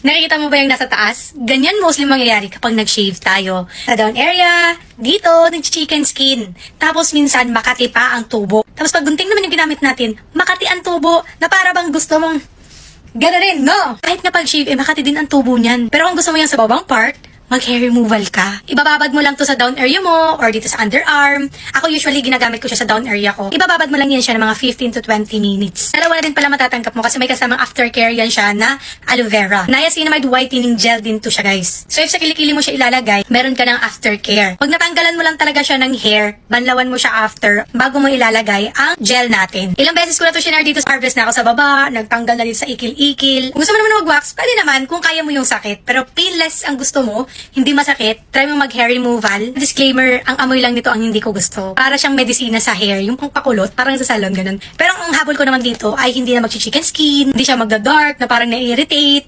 Nakikita mo ba yung nasa taas? Ganyan mostly mangyayari kapag nag-shave tayo. Sa down area, dito, nag-chicken skin. Tapos minsan, makati pa ang tubo. Tapos pag gunting naman yung ginamit natin, makati ang tubo na para bang gusto mong gano'n rin, no? Kahit nga pag-shave, makati din ang tubo niyan. Pero kung gusto mo yan sa babang part, mag-hair removal ka. Ibababad mo lang to sa down area mo or dito sa underarm. Ako usually ginagamit ko siya sa down area ko. Ibababad mo lang yan siya ng mga 15 to 20 minutes. Dalawa na din pala matatanggap mo kasi may kasamang aftercare yan siya na aloe vera. Niacinamide whitening gel din to siya, guys. So if sa kilikili mo siya ilalagay, meron ka ng aftercare. Pag natanggalan mo lang talaga siya ng hair, banlawan mo siya after bago mo ilalagay ang gel natin. Ilang beses ko na to shinare dito sa harvest na ako sa baba, nagtanggal na dito sa ikil-ikil. Kung gusto mo naman mag-wax, pwede naman kung kaya mo yung sakit. Pero painless ang gusto mo, hindi masakit, try mo mag-hair removal. Disclaimer, ang amoy lang nito ang hindi ko gusto. Para siyang medisina sa hair, yung pangpakulot, parang sa salon, ganun. Pero ang habol ko naman dito ay hindi na mag-chicken skin, hindi siya magda-dark, na parang na-irritate.